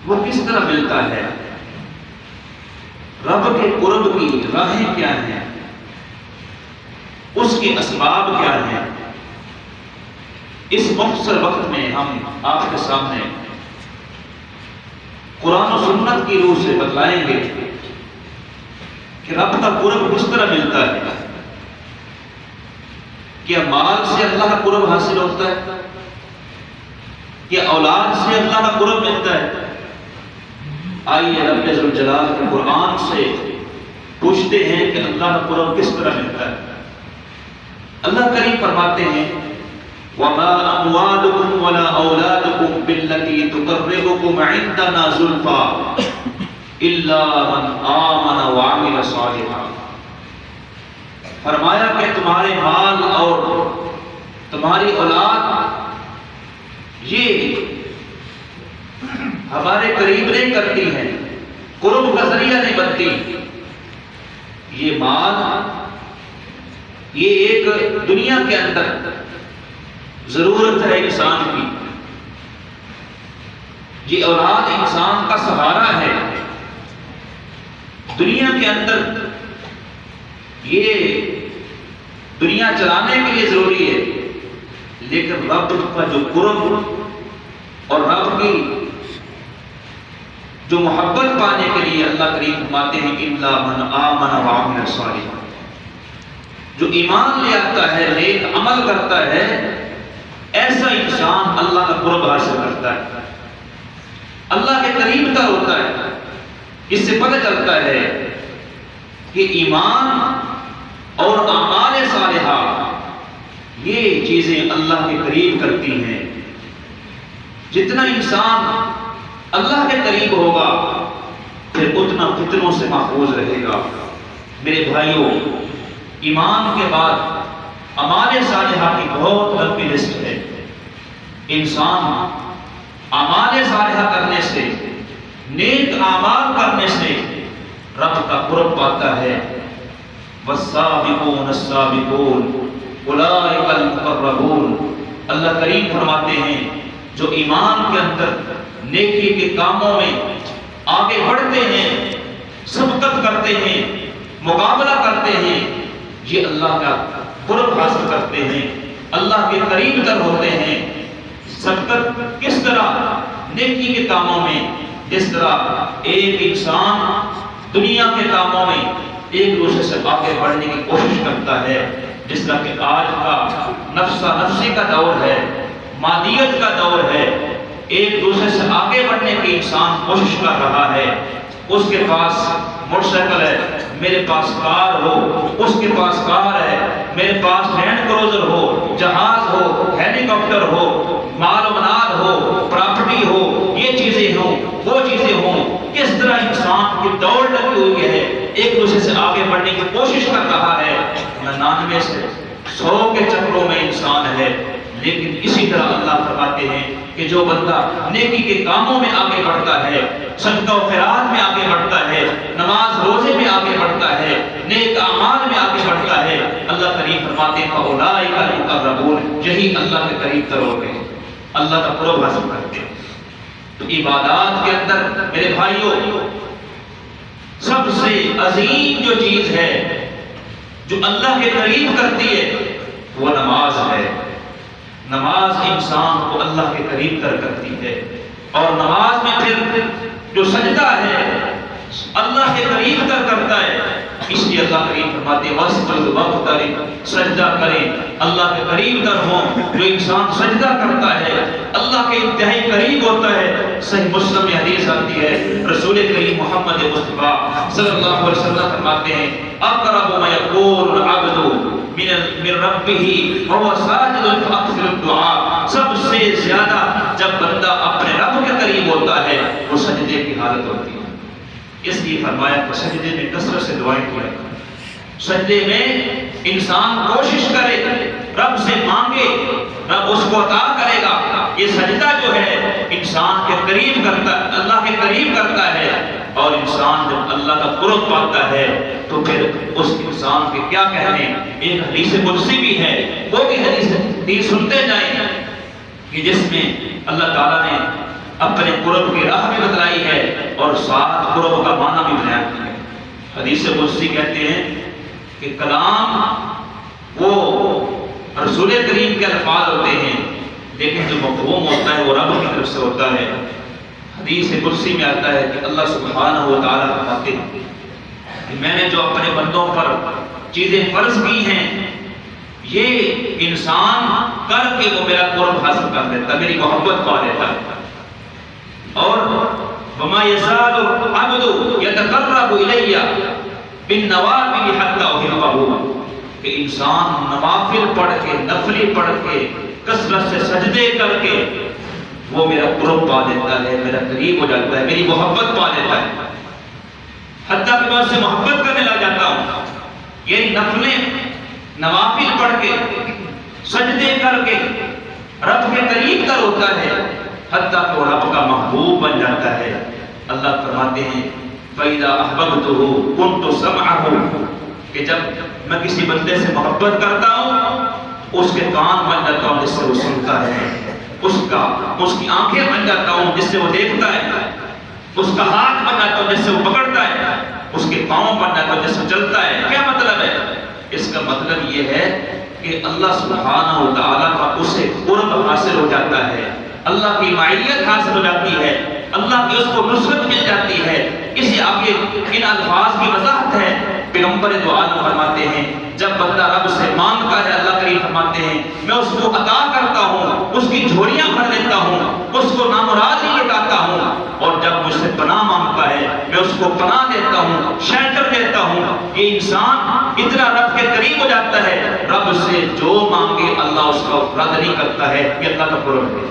وہ کس طرح ملتا ہے، رب کے قرب کی راہیں کیا ہیں، اس کے اسباب کیا ہیں، اس مختصر وقت میں ہم آپ کے سامنے قرآن و سنت کی روح سے بتلائیں گے کہ رب کا قرب کس طرح ملتا ہے۔ کیا مال سے اللہ کا قرب حاصل ہوتا ہے؟ کیا اولاد سے اللہ کا قرب ملتا ہے؟ آئیے رب ذوالجلال کے قرآن سے پوچھتے ہیں کہ اللہ کا قرب کس طرح ملتا ہے۔ اللہ کریم فرماتے ہیں وَمَا أَمْوَالُكُمْ وَلَا أَوْلَادُكُمْ بِالَّتِي تُقَرِّبُكُمْ عِنْدَنَا زُلْفَىٰ إِلَّا مَنْ آمَنَ وَعَمِلَ صَالِحًا۔ فرمایا کہ تمہارے مال اور تمہاری اولاد یہ ہمارے قریب نہیں کرتی ہیں، قرب کا ذریعہ نہیں بنتی۔ یہ مال یہ ایک دنیا کے اندر ضرورت ہے انسان کی، یہ اولاد انسان کا سہارا ہے دنیا کے اندر، یہ دنیا چلانے کے لیے ضروری ہے، لیکن رب کا جو قرب اور رب کی جو محبت پانے کے لیے اللہ کریم فرماتے ہیں اِلَّا مَنْ آمَنَ وَعَمِلَ صَالِحًا، جو ایمان لے آتا ہے، نیک عمل کرتا ہے، ایسا انسان اللہ کا قرب حاصل کرتا ہے، اللہ کے قریب تر ہوتا ہے۔ اس سے پتہ چلتا ہے کہ ایمان اور اعمال صالحہ یہ چیزیں اللہ کے قریب کرتی ہیں۔ جتنا انسان اللہ کے قریب ہوگا پھر اتنا فتنوں سے محفوظ رہے گا۔ میرے بھائیوں، ایمان کے بعد اعمال صالحہ کی بہت لمبی لسٹ ہے۔ انسان اعمال صالحہ کرنے سے، نیک اعمال کرنے سے رب کا قرب پاتا ہے۔ والسابقون السابقون اولئک المقربون، اللہ کریم فرماتے ہیں جو ایمان کے اندر نیکی کے کاموں میں آگے بڑھتے ہیں، سبقت کرتے ہیں، مقابلہ کرتے ہیں، یہ اللہ کا قرب حاصل کرتے ہیں، اللہ کے قریب تر ہوتے ہیں۔ سبقت کس طرح؟ نیکی کے کاموں میں، جس طرح ایک انسان دنیا کے کاموں میں ایک دوسرے سے آگے بڑھنے کی کوشش کرتا ہے، جس طرح کہ آج کا نفسہ نفسی کا دور ہے، مادیت کا دور ہے، ایک دوسرے سے آگے بڑھنے کی انسان کوشش کر رہا ہے۔ اس کے پاس موٹر سائیکل ہے، میرے پاس کار ہو، اس کے پاس کار ہے، میرے پاس لینڈ کروزر ہو، جہاز ہو، ہیلی کاپٹر ہو، مال و منال ہو، پراپرٹی ہو، یہ چیزیں ہوں، وہ چیزیں ہوں۔ کس طرح انسان کی دوڑ لگی ہوئی ہے، ایک دوسرے سے آگے بڑھنے کی کوشش کر رہا ہے، 99 سے 100 کے چکروں میں انسان ہے۔ لیکن اسی طرح اللہ فرماتے ہیں کہ جو بندہ نیکی کے کاموں میں آگے بڑھتا ہے، صدقہ و خیرات میں آگے بڑھتا ہے، نماز روزے میں آگے بڑھتا ہے، نیک اعمال میں آگے بڑھتا ہے، اللہ کریم فرماتے ہیں فَأُولَٰئِکَ الْمُقَرَّبُونَ، یہی اللہ کے قریب تر ہوتے ہیں، اللہ کا قرب حاصل کرتے ہیں۔ تو عبادات کے اندر میرے بھائیوں سب سے عظیم جو چیز ہے جو اللہ کے قریب کرتی ہے وہ نماز ہے۔ نماز انسان کو اللہ کے قریب تر کرتی ہے، اور نماز میں پھر جو سجدہ ہے اللہ کے قریب تر کرتا ہے۔ اس لیے اللہ کریم فرماتے ہیں وَاسْجُدْ وَاقْتَرِب، سجدہ کریں، اللہ کے قریب تر ہوں۔ جو انسان سجدہ کرتا ہے اللہ کے انتہائی قریب ہوتا ہے۔ صحیح مسلم میں حدیث آتی ہے، رسول کریم محمد مصطفیٰ صلی اللہ علیہ وسلم فرماتے ہیں اقرب ما یکون العبد من ربہ وهو ساجد فاکثر الدعاء، سب سے زیادہ جب بندہ اپنے رب کے قریب ہوتا ہے وہ سجدے کی حالت ہوتی ہے۔ اس لیے فرمایا کہ سجدے میں کثرت سے دعائیں کیا، سجدے میں انسان کوشش کرے، رب سے مانگے، رب اس کو عطا کرے گا۔ یہ سجدہ جو ہے انسان کے قریب کرتا ہے، اللہ کے قریب کرتا ہے، اور انسان جب اللہ کا قرب پاتا ہے تو پھر اس انسان کے کیا کہنے۔ ایک حدیث قدسی بھی ہے، وہ بھی حدیث سنتے جائیں کہ جس میں اللہ تعالیٰ نے اپنے قرب کی راہ بھی بتلائی ہے اور ساتھ قرب کا معنی بھی بیان کیا ہے۔ حدیث قدسی کہتے ہیں کہ کلام وہ رسول کریم کے الفاظ ہوتے ہیں، لیکن جو مفہوم ہوتا ہے وہ رب کی طرف سے ہوتا ہے۔ حدیث قدسی میں آتا ہے کہ اللہ سبحانہ و تعالیٰ فرماتے ہیں کہ میں نے جو اپنے بندوں پر چیزیں فرض کی ہیں یہ انسان کر کے وہ میرا قرب حاصل کر لیتا، میری محبت پا لیتا ہے۔ اور وما يزال العبد يتقرب الي بالنوافل حتى احبه، کہ انسان نوافل پڑھ کے، نفلی پڑھ کے، کثرت سے سجدے کر کے وہ میرا قرب پا لیتا ہے، میرا قریب ہو جاتا ہے، میری محبت پا لیتا ہے، حتیٰ کہ میں اس سے محبت کرنے لگ جاتا ہوں۔ یعنی نفلیں نوافل پڑھ کے سجدے کر کے رب کے قریب تر ہوتا ہے، حتیٰ کہ وہ رب کا محبوب بن جاتا ہے۔ اللہ فرماتے ہیں فَإِذَا أَحْبَبْتُهُ كُنْتُ سَمْعَهُ، کہ جب میں کسی بندے سے محبت کرتا ہوں اس کے کان بن جاتا ہوں جس سے وہ سنتا ہے، اس کی آنکھیں بن جاتا ہوں جس سے وہ دیکھتا ہے، اس کا ہاتھ بن جاتا ہوں جس سے وہ پکڑتا ہے، اس کے پاؤں بن جاتا ہوں جس سے چلتا ہے۔ کیا مطلب ہے؟ اس کا مطلب یہ ہے کہ اللہ سبحانہ و تعالیٰ کا اسے قرب حاصل ہو جاتا ہے، اللہ کی معیت حاصل ہو جاتی ہے، اللہ کی اس کو نصرت مل جاتی ہے۔ اسی آگے ان الفاظ کی وضاحت ہے، پیغمبر دو عالم فرماتے ہیں جب بندہ رب سے مانگتا ہے اللہ کریم فرماتے ہیں میں اس کو عطا کرتا ہوں، اس کی جھولیاں بھر دیتا ہوں، اس کو نامراد نہیں لٹاتا ہوں، اور جب مجھ سے پناہ مانگتا ہے میں اس کو پناہ دیتا ہوں، شیلٹر دیتا ہوں۔ یہ انسان اتنا رب کے قریب ہو جاتا ہے، رب سے جو مانگے اللہ اس کا رد نہیں کرتا ہے۔ یہ اللہ کا قرب ہے۔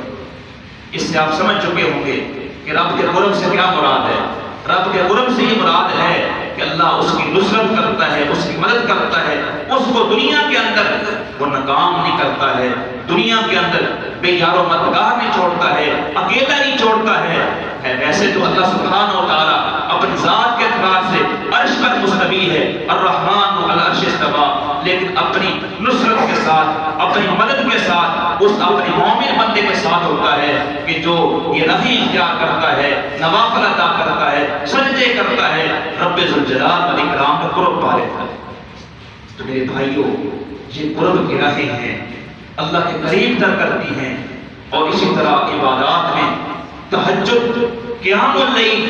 اس سے آپ سمجھ چکے ہوں گے کہ رب کے قرب سے کیا مراد ہے۔ رب کے قرب سے یہ مراد ہے کہ اللہ اس کی نصرت کرتا ہے، اس کی مدد کرتا ہے، اس کو دنیا کے اندر وہ ناکام نہیں کرتا ہے، دنیا کے اندر بے یار و مددگار نہیں چھوڑتا ہے، اکیلا نہیں چھوڑتا ہے۔ ویسے تو اللہ سبحانہ و تعالیٰ اپنی ذات کے اعتبار سے عرش پر مستوی ہے، الرحمن علی العرش استویٰ، لیکن اپنی نصرت کے ساتھ، اپنی مدد کے ساتھ، اس اپنے مومن بندے کے ساتھ ہوتا ہے کہ جو یہ راہیں اختیار کرتا ہے، نوافل ادا کرتا ہے، سجدے کرتا ہے، رب ذوالجلال والاکرام کا قرب پا لیتا ہے۔ تو میرے بھائیوں، یہ قرب کی راہیں ہیں، اللہ کے قریب تر کرتی ہیں۔ اور اسی طرح عبادات میں تہجد، قیام اللیل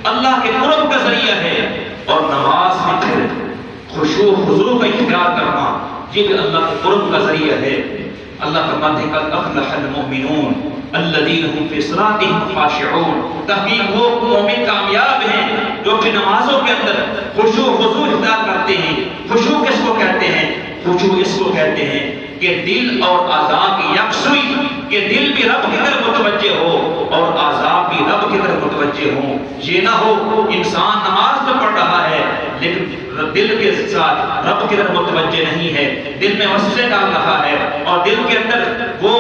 اللہ کے قرب کا ذریعہ ہے، اور نماز میں پھر خشوع و خضوع کا اختیار کرنا یہ بھی اللہ کے قرب کا ذریعہ ہے۔ اللہ فرماتے ہیں قد افلح المؤمنون الذین هم فی صلاتهم خاشعون، تحقیق وہ مومن کامیاب ہیں جو اپنی نمازوں کے اندر خشوع و خضوع اختیار کرتے ہیں۔ خشوع کس کو کہتے ہیں؟ خشوع اس کو کہتے ہیں کہ دل اور اعضاء کی یکسوئی، کہ دل بھی رب کی طرف متوجہ ہو اور اعضاء بھی رب کی طرف متوجہ ہوں۔ یہ نہ ہو انسان نماز تو پڑھ رہا ہے لیکن دل کے ساتھ رب کی طرف متوجہ نہیں ہے، دل میں وسوسے ڈال رہا ہے اور دل کے اندر وہ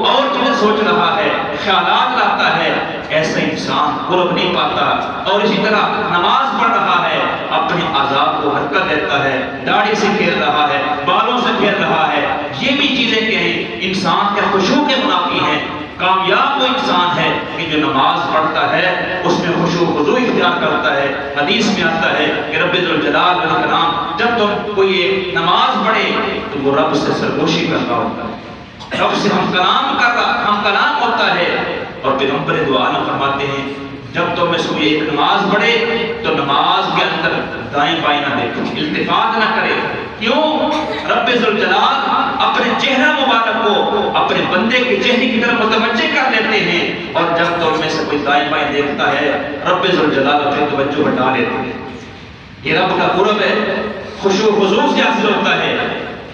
اور چیزیں سوچ رہا ہے، خیالات لاتا ہے، ایسا انسان قرب نہیں پاتا۔ اور اسی طرح نماز پڑھ رہا ہے، اپنے اعضاء کو حرکت دیتا ہے، داڑھی سے کھیل رہا ہے، بالوں سے کھیل رہا ہے، یہ بھی چیزیں کہیں انسان کے خشوع کے منافی ہیں۔ کامیاب وہ انسان ہے کہ جو نماز پڑھتا ہے اس میں خشوع و خضوع اختیار کرتا ہے۔ حدیث میں آتا ہے کہ رب ذوالجلال والاکرام جب تم کوئی ایک نماز پڑھے تو وہ رب سے سرگوشی کر رہا ہوتا ہے، رب سے ہم کلام ہوتا ہے۔ اور پیغمبر دو عالم فرماتے ہیں جب تم میں سے کوئی ایک نماز پڑھے تو نماز کے اندر دائیں بائیں نہ دیکھو، التفات نہ کرے۔ کیوں؟ رب ذوالجلال اپنے چہرہ مبارک کو اپنے بندے کے چہرے کی طرف متوجہ کر لیتے ہیں، اور جب تم میں سے کوئی دائیں بائیں دیکھتا ہے رب ذوالجلال اپنی توجہ ہٹا لیتے ہیں۔ یہ رب کا قرب ہے، خشوع و خضوع سے حاصل ہوتا ہے۔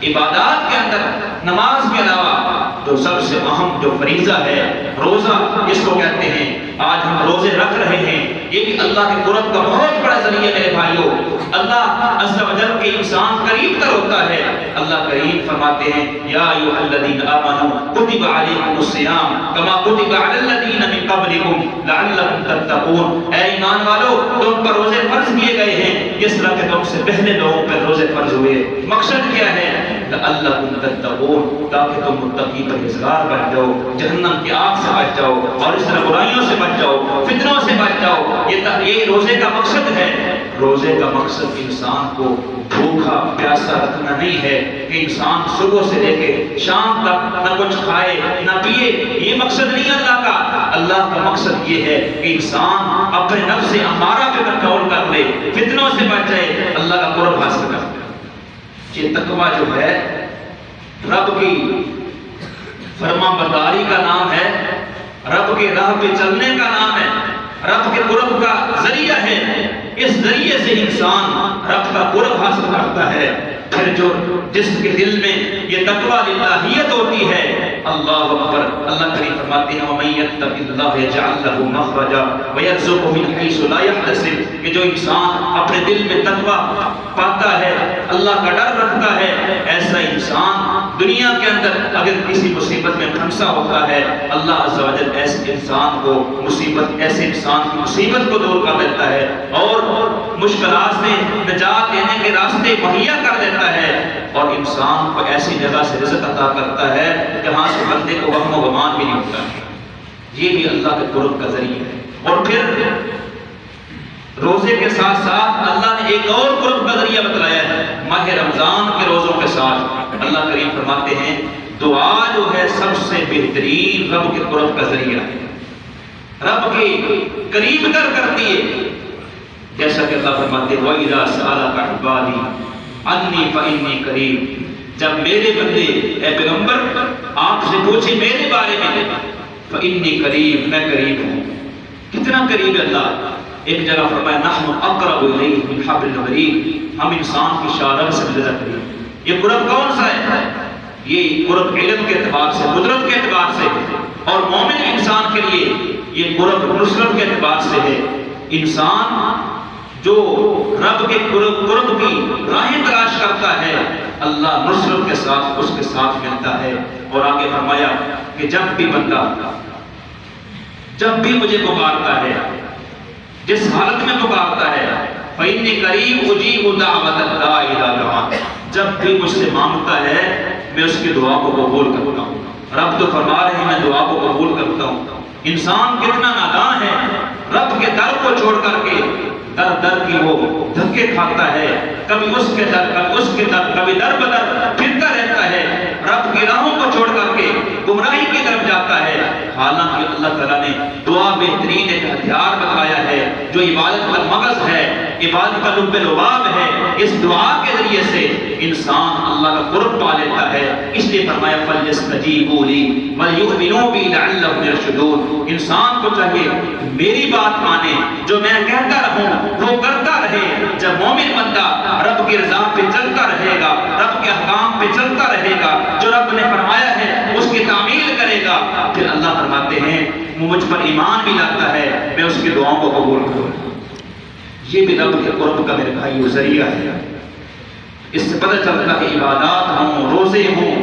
عبادات کے اندر نماز کے علاوہ جو سب سے اہم جو فریضہ ہے روزہ جس کو کہتے ہیں، آج ہم روزے رکھ رہے ہیں، یہ بھی اللہ کے قرب کا بہت بڑا ذریعہ میرے بھائیوں۔ اللہ عز و جل کے انسان قریب تر ہوتا ہے۔ اللہ کریم فرماتے ہیں یا ایھا الذین آمنوا کتب علیکم الصیام کما کتب علی الذین من قبلکم لعلکم تتقون، اے ایمان والو تم پر روزے فرض کیے گئے ہیں جس طرح کہ تم سے پہلے لوگوں پر روزے فرض ہوئے۔ مقصد کیا ہے؟ لعلکم تتقون، تاکہ تم متقی پرہیزگار بن جاؤ، جہنم کی آگ سے بچ جاؤ، اور اس طرح برائیوں سے بچ جاؤ، فتنوں سے بچ جاؤ۔ یہ روزے کا مقصد ہے۔ روزے کا مقصد انسان کو بھوکا پیاسا رکھنا نہیں ہے کہ انسان صبح سے لے کے شام تک نہ کچھ کھائے نہ پیے، یہ مقصد نہیں اللہ کا۔ اللہ کا مقصد یہ ہے کہ انسان اپنے نفس امارہ پہ کنٹرول کر لے، فتنوں سے بچ جائے، اللہ کا قرب حاصل کر لے۔ یہ تقویٰ جو ہے رب کی فرما برداری کا نام ہے، رب کے راہ پہ چلنے کا نام ہے، رب کے قرب کا ذریعہ ہے۔ اس ذریعے سے انسان رب کا قرب حاصل کرتا ہے۔ پھر جس کے دل میں یہ تقویٰ الہیت ہوتی ہے، اللہ اکبر، اللہ کریم فرماتے ہیں وَمَن يَتَّقِ اللَّهَ يَجْعَل لَّهُ مَخْرَجًا وَيَرْزُقْهُ مِنْ حَيْثُ لَا يَحْتَسِبُ، کہ جو انسان اپنے دل میں تقویٰ پاتا ہے، اللہ کا ڈر رکھتا ہے، ایسا انسان دنیا کے اندر اگر کسی مصیبت میں پھنسا ہوتا ہے، اللہ عز و جل ایسے انسان کو ایسے انسان کی مصیبت کو دور کر دیتا ہے اور مشکلات سے نجات دینے کے راستے مہیا کر دیتا ہے، اور انسان کو ایسی جگہ سے رزق عطا کرتا ہے جہاں سے بندے کو وہم و گمان بھی نہیں ہوتا۔ یہ بھی اللہ کے قرب کا ذریعہ ہے۔ اور پھر روزے کے ساتھ ساتھ اللہ نے ایک اور قرب کا ذریعہ بتلایا ہے، ماہ رمضان کے روزوں کے ساتھ اللہ کریم فرماتے ہیں دعا جو ہے سب سے بہترین رب کے قرب کا ذریعہ ہے، رب کے قریب تر کرتی ہے۔ جیسا کہ اللہ فرماتے ہیں وَإِذَا سَأَلَكَ عِبَادِي عَنِّي فَإِنِّي قَرِيبٌ، جب میرے بندے اے پیغمبر آپ سے پوچھے میرے بارے میں، فَإِنِّي قَرِيبٌ، میں قریب ہوں۔ کتنا قریب ہے اللہ؟ ایک جگہ فرمایا نحن اقرب الیہ من حبل الورید، ہم انسان کی شارب سے زیادہ قریب۔ یہ قرب کون سا ہے؟ یہ قرب علم کے اعتبار سے، قدرت کے اعتبار سے، اور مومن انسان کے لیے یہ قرب نصرت کے اعتبار سے ہے۔ انسان جو رب کے قرب کی راہیں تلاش کرتا ہے، اللہ نصرت کے ساتھ اس کے ساتھ ملتا ہے۔ اور آگے فرمایا کہ جب بھی بندہ جب بھی مجھے پکارتا ہے، جس حالت میں پکارتا ہے، فَإِنِّي قَرِيبٌ أُجِيبُ دَعْوَةَ الدَّاعِ إِذَا دَعَانِ، جب بھی مجھ سے مانگتا ہے میں اس کی دعا کو قبول کرتا ہوں۔ رب تو فرما رہے ہیں میں دعا کو قبول کرتا ہوں۔ انسان کتنا نادان ہے، رب کے در کو چھوڑ کر کے در در کی وہ دھکے کھاتا ہے، کبھی اس کے در کبھی اس کے در، کبھی در بدر پھرتا رہتا ہے، رب کی راہوں کو چھوڑ کر کے گمراہی کی طرف جاتا ہے۔ حالانکہ اللہ تعالیٰ نے دعا بہترین ایک ہتھیار بتایا ہے جو عبادت کا مغز ہے، عبادت کا لب لباب ہے۔ اس دعا کے ذریعے سے انسان اللہ کا قرب پا لیتا ہے۔ اس لیے فرمایا فَلْيَسْتَجِيبُوا لِي وَلْيُؤْمِنُوا بِي لَعَلَّهُمْ يَرْشُدُونَ، انسان کو چاہیے میری بات مانے، جو میں کہتا رہوں وہ کرتا رہے۔ جب مومن بندہ رب کی رضا پہ چلتا رہے گا، رب کے احکام پہ چلتا رہے گا، جو رب نے فرمایا ہے اس کی تعمیل کرے گا، پھر اللہ فرماتے ہیں وہ مجھ پر ایمان بھی لاتا ہے، میں اس کی دعاؤں کو قبول کروں۔ یہ بھی رب کے قرب کا میرے بھائی ذریعہ ہے۔ اس سے پتہ چلتا ہے عبادات ہوں، روزے ہوں،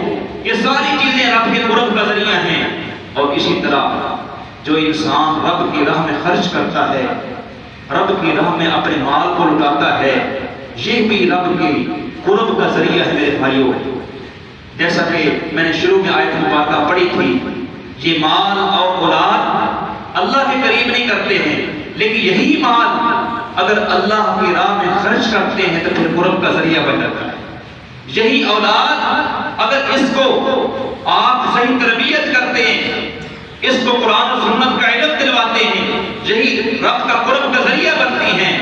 یہ ساری چیزیں رب کے قرب کا ذریعہ ہیں۔ اور اسی طرح جو انسان رب کی راہ میں خرچ کرتا ہے، رب کی راہ میں اپنے مال کو لٹاتا ہے، یہ بھی رب کے قرب کا ذریعہ ہے میرے بھائیوں۔ جیسا کہ میں نے شروع میں آیت مبارکہ پڑھی تھی، یہ مال اور اولاد اللہ کے قریب نہیں کرتے ہیں، لیکن یہی مال اگر اللہ کی راہ میں خرچ کرتے ہیں تو پھر قرب کا ذریعہ بن جاتا ہے۔ یہی اولاد اگر اس کو آپ صحیح تربیت کرتے ہیں، اس کو قرآن و سنت کا علم دلواتے ہیں، یہی رب کا قرب کا ذریعہ بنتی ہیں،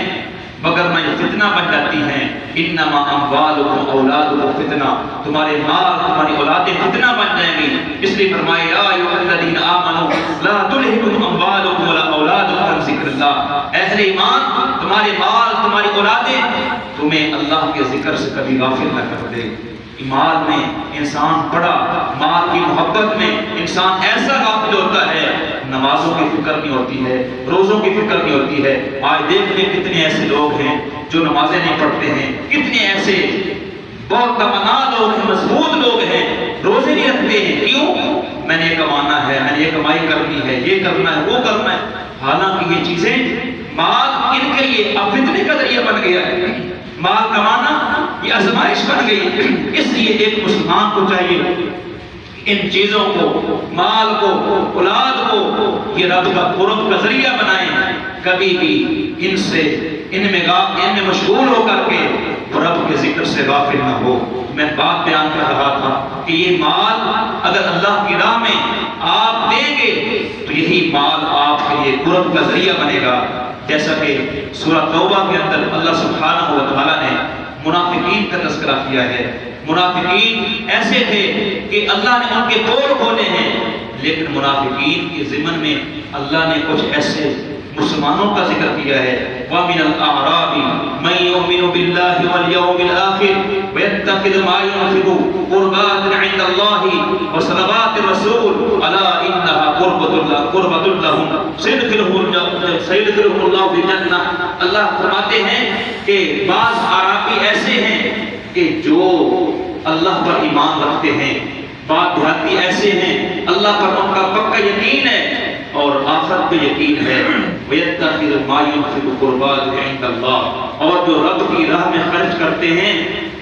مگر میں فتنہ بن جاتی ہیں۔ انما اموالکم اولادکم فتنہ، تمہارے مال تمہاری اولادیں فتنہ بن جائیں گی۔ اس لیے فرمایا یا ایھا الذین آمنوا لا تلھکم اموالکم ولا اولادکم عن ذکر اللہ، اہل ایمان تمہارے مال تمہاری اولادیں تمہیں اللہ کے ذکر سے کبھی غافل نہ کر دے۔ مال میں انسان بڑا، مال کی محبت میں انسان ایسا غافل ہوتا ہے، نمازوں کی فکر نہیں ہوتی ہے، روزوں کی فکر نہیں ہوتی ہے۔ آج دیکھ لیں کتنے ایسے لوگ ہیں جو نمازیں نہیں پڑھتے ہیں، کتنے ایسے بہت تمنا لوگ ہیں، مضبوط لوگ ہیں، روزے نہیں رکھتے ہیں۔ کیوں؟ میں نے یہ کمانا ہے، میں نے یہ کمائی کرنی ہے، یہ کرنا ہے، وہ کرنا ہے۔ حالانکہ یہ چیزیں مال ان کے لیے اب فتنے کا ذریعہ بن گیا ہے، مال کمانا یہ آزمائش بن گئی ہے۔ اس لیے ایک مسلمان کو چاہیے ان چیزوں کو، مال کو، اولاد کو یہ رب کا قرب کا ذریعہ بنائیں، کبھی بھی ان میں مشغول ہو کر کے رب کے ذکر سے غافل نہ ہو۔ میں بات بیان کر رہا تھا کہ یہ مال اگر اللہ کی راہ میں آپ دیں گے تو یہی مال آپ کے لیے قرب کا ذریعہ بنے گا، جیسا کہ سورہ توبہ کے اندر اللہ سبحانہ و تعالیٰ نے منافقین کا تذکرہ کیا ہے۔ منافقین ایسے تھے کہ اللہ نے ان کے پول کھولے ہیں، لیکن منافقین کے ضمن میں اللہ نے کچھ ایسے مسلمانوں کا ذکر کیا ہے، وَمِنَ الْأَعْرَابِ مَن يُؤْمِنُ بِاللَّهِ وَالْيَوْمِ الْآخِرِ وَيَتَّخِذُ مَا يُنْفِقُ قُرْبَاتٍ عِندَ اللَّهِ وَصَلَوَاتِ الرَّسُولِ أَلَا إِنَّهَا قُرْبَةٌ لَهُمْ سَيُدْخِلُهُمُ اللَّهُ فِي الْجَنَّةِ۔ اللہ فرماتے ہیں کہ بعض اعرابی ایسے ہیں کہ جو اللہ پر ایمان رکھتے ہیں، بعض دیہاتی ایسے ہیں اللہ پر ان کا پکا یقین ہے اور آخرت پہ یقین ہے، وَيَتَّخِذُ مَا يُنْفِقُ قُرْبَاتٍ عِندَ اللَّهِ، اور جو رب کی راہ میں خرچ کرتے ہیں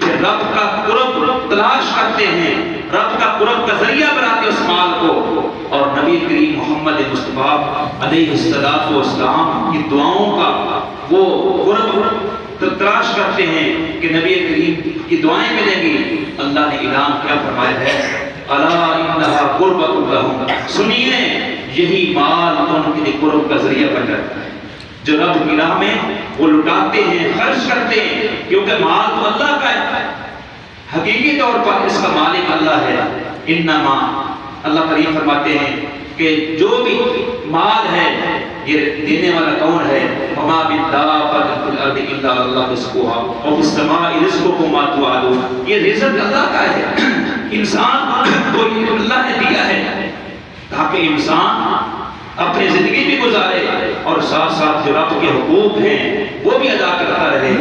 پھر رب کا قرب تلاش کرتے ہیں، رب کا قرب کا ذریعہ بناتے ہیں اس مال کو، اور نبی کریم محمد مصطفیٰ علیہ السلام کی دعاؤں کا وہ قرب تلاش کرتے ہیں کہ نبی کریم کی دعائیں ملیں گی۔ اللہ نے اعلان کیا فرمایا ہے، الا انھا قربۃ لہم، سنیے یہی مال ان کے لیے قرب کا ذریعہ بن جاتا ہے۔ جو رب کی راہ میں وہ لٹاتے ہیں، خرچ کرتے ہیں، کیونکہ مال تو اللہ کا ہے، حقیقی طور پر اس کا مالک اللہ ہے۔ انما اللہ کریم فرماتے ہیں کہ جو بھی مال ہے یہ دینے والا کون ہے، وما بالدابۃ فی الارض الا اللہ رزقها وفی السماء رزقکم وما توعدون، یہ رزق اللہ کا ہے، انسان کو اللہ نے دیا ہے تاکہ انسان اپنی زندگی بھی گزارے اور ساتھ ساتھ جو رب کے حقوق ہیں وہ بھی ادا کرتا رہے۔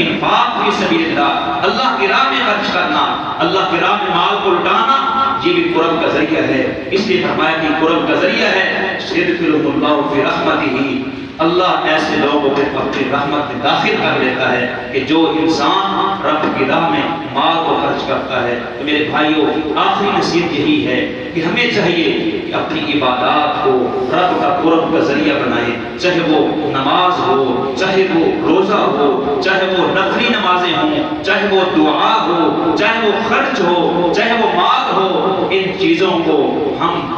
انفاق فی سبیل اللہ، اللہ کی راہ میں خرچ کرنا، اللہ کی راہ میں مال کو لٹانا، یہ بھی قرب کا ذریعہ ہے۔ اس لیے فرمایا کہ قرب کا ذریعہ ہے، یدخلہ اللہ فی رحمتہ، اللہ ایسے لوگوں کو اپنی رحمت میں داخل کر لیتا ہے کہ جو انسان رب کی راہ میں مال کو خرچ کرتا ہے۔ تو میرے بھائیوں، آخری نصیحت یہی ہے کہ ہمیں چاہیے کہ اپنی عبادات کو رب کا قرب کا ذریعہ بنائیں، چاہے وہ نماز ہو، چاہے وہ روزہ ہو، چاہے وہ نفلی نمازیں ہوں، چاہے وہ دعا ہو، چاہے وہ خرچ ہو، چاہے وہ مال ہو، ان چیزوں کو ہم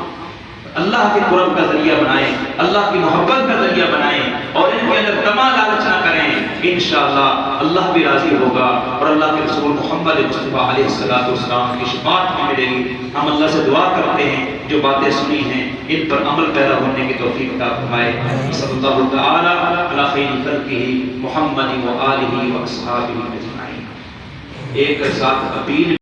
اللہ کے قرب کا ذریعہ بنائیں، اللہ کی محبت کا ذریعہ بنائیں اور ان کے اندر طمع لالچ نہ کریں۔ انشاءاللہ اللہ بھی راضی ہوگا اور اللہ کے رسول محمد مصطفیٰ علیہ السلام کی شفاعت بھی ملے گی۔ ہم اللہ سے دعا کرتے ہیں جو باتیں سنی ہیں ان پر عمل پیدا ہونے کی توفیق عطا فرمائے۔ صلی اللہ تعالی علی خیر خلقہ محمد و آلہ و اصحابہ اجمعین۔ ایک ساتھ اپیل